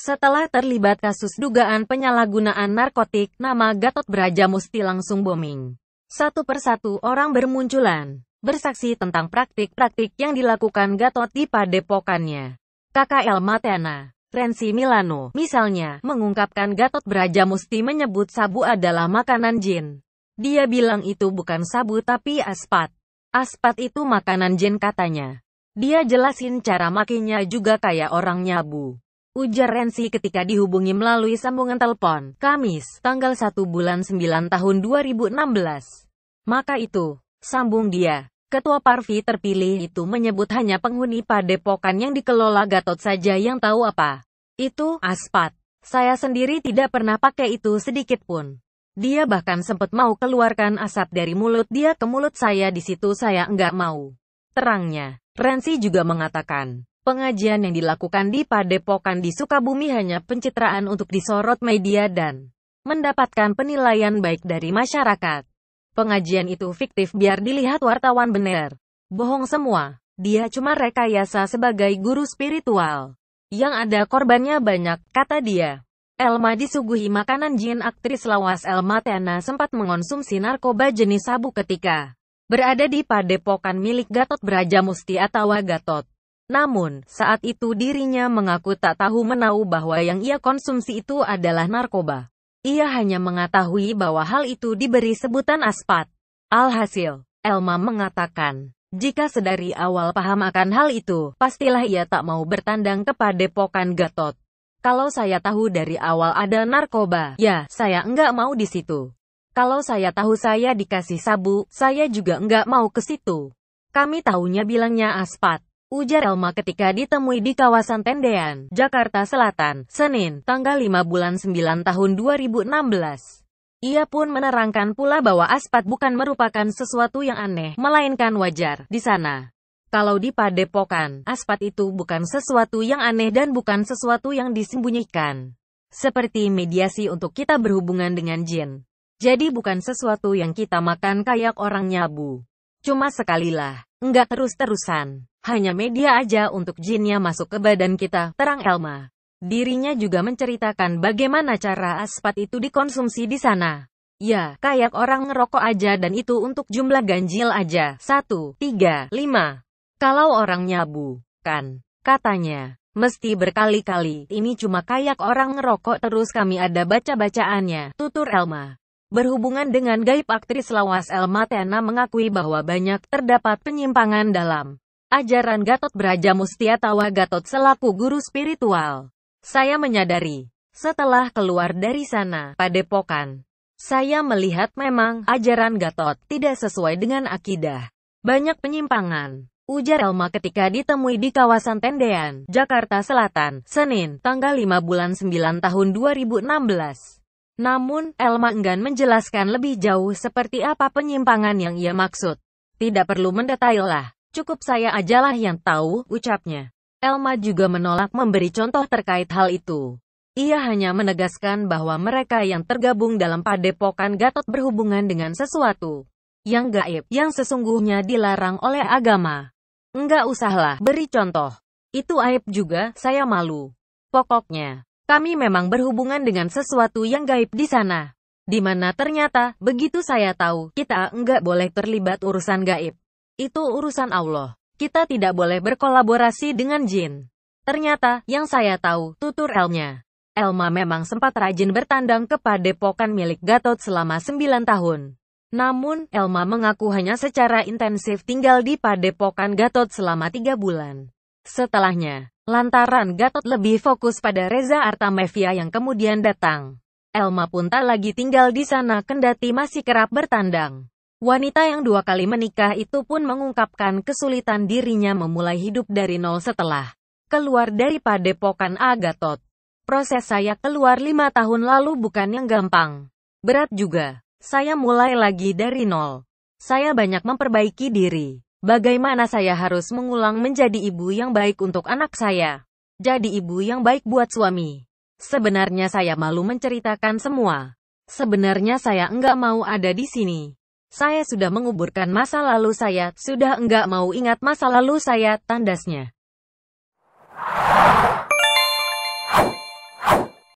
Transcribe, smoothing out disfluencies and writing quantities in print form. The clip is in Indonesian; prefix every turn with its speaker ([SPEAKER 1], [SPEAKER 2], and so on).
[SPEAKER 1] Setelah terlibat kasus dugaan penyalahgunaan narkotik, nama Gatot Brajamusti langsung booming. Satu persatu orang bermunculan, bersaksi tentang praktik-praktik yang dilakukan Gatot di padepokannya. Kakak Elma Thena, Renzi Milano, misalnya, mengungkapkan Gatot Brajamusti menyebut sabu adalah makanan jin. Dia bilang itu bukan sabu tapi aspat. Aspat itu makanan jin katanya. Dia jelasin cara makinya juga kayak orang nyabu. Ujar Renzi ketika dihubungi melalui sambungan telepon, Kamis, tanggal 1 bulan 9 tahun 2016. Maka itu, sambung dia, Ketua Parvi terpilih itu menyebut hanya penghuni padepokan yang dikelola Gatot saja yang tahu apa itu aspat. Saya sendiri tidak pernah pakai itu sedikit pun. Dia bahkan sempat mau keluarkan asap dari mulut dia ke mulut saya, di situ saya enggak mau. Terangnya, Renzi juga mengatakan, pengajian yang dilakukan di padepokan di Sukabumi hanya pencitraan untuk disorot media dan mendapatkan penilaian baik dari masyarakat. Pengajian itu fiktif biar dilihat wartawan bener. Bohong semua. Dia cuma rekayasa sebagai guru spiritual. Yang ada korbannya banyak, kata dia. Elma disuguhi makanan jin. Aktris lawas Elma Thena sempat mengonsumsi narkoba jenis sabu ketika berada di padepokan milik Gatot Brajamusti atau Gatot. Namun, saat itu dirinya mengaku tak tahu menahu bahwa yang ia konsumsi itu adalah narkoba. Ia hanya mengetahui bahwa hal itu diberi sebutan aspat. Alhasil, Elma mengatakan, jika sedari awal paham akan hal itu, pastilah ia tak mau bertandang ke padepokan Gatot. Kalau saya tahu dari awal ada narkoba, ya, saya enggak mau di situ. Kalau saya tahu saya dikasih sabu, saya juga enggak mau ke situ. Kami tahunya bilangnya aspat. Ujar Elma ketika ditemui di kawasan Tendean, Jakarta Selatan, Senin, tanggal 5 bulan 9 tahun 2016. Ia pun menerangkan pula bahwa aspat bukan merupakan sesuatu yang aneh, melainkan wajar di sana. Kalau di padepokan, aspat itu bukan sesuatu yang aneh dan bukan sesuatu yang disembunyikan. Seperti mediasi untuk kita berhubungan dengan jin. Jadi bukan sesuatu yang kita makan kayak orang nyabu. Cuma sekalilah, enggak terus-terusan. Hanya media aja untuk jinnya masuk ke badan kita, terang Elma. Dirinya juga menceritakan bagaimana cara aspat itu dikonsumsi di sana. Ya, kayak orang ngerokok aja dan itu untuk jumlah ganjil aja. 1, 3, 5. Kalau orang nyabu, kan, katanya, mesti berkali-kali. Ini cuma kayak orang ngerokok terus kami ada baca-bacaannya, tutur Elma. Berhubungan dengan gaib, aktris lawas Elma Thena mengakui bahwa banyak terdapat penyimpangan dalam ajaran Gatot Brajamusti atau Gatot selaku guru spiritual. Saya menyadari, setelah keluar dari sana, padepokan, saya melihat memang ajaran Gatot tidak sesuai dengan akidah. Banyak penyimpangan, ujar Elma ketika ditemui di kawasan Tendean, Jakarta Selatan, Senin, tanggal 5 bulan 9 tahun 2016. Namun, Elma enggan menjelaskan lebih jauh seperti apa penyimpangan yang ia maksud. Tidak perlu mendetail lah. Cukup saya ajalah yang tahu, ucapnya. Elma juga menolak memberi contoh terkait hal itu. Ia hanya menegaskan bahwa mereka yang tergabung dalam padepokan Gatot berhubungan dengan sesuatu yang gaib, yang sesungguhnya dilarang oleh agama. Enggak usahlah beri contoh. Itu aib juga, saya malu. Pokoknya, kami memang berhubungan dengan sesuatu yang gaib di sana. Di mana ternyata, begitu saya tahu, kita enggak boleh terlibat urusan gaib. Itu urusan Allah. Kita tidak boleh berkolaborasi dengan jin. Ternyata, yang saya tahu, tutur Elma memang sempat rajin bertandang ke padepokan milik Gatot selama 9 tahun. Namun, Elma mengaku hanya secara intensif tinggal di padepokan Gatot selama 3 bulan. Setelahnya, lantaran Gatot lebih fokus pada Reza Artamevia yang kemudian datang. Elma pun tak lagi tinggal di sana kendati masih kerap bertandang. Wanita yang 2 kali menikah itu pun mengungkapkan kesulitan dirinya memulai hidup dari nol setelah keluar dari padepokan Gatot. Proses saya keluar 5 tahun lalu bukan yang gampang. Berat juga. Saya mulai lagi dari nol. Saya banyak memperbaiki diri. Bagaimana saya harus mengulang menjadi ibu yang baik untuk anak saya. Jadi ibu yang baik buat suami. Sebenarnya saya malu menceritakan semua. Sebenarnya saya enggak mau ada di sini. Saya sudah menguburkan masa lalu saya, sudah enggak mau ingat masa lalu saya, tandasnya.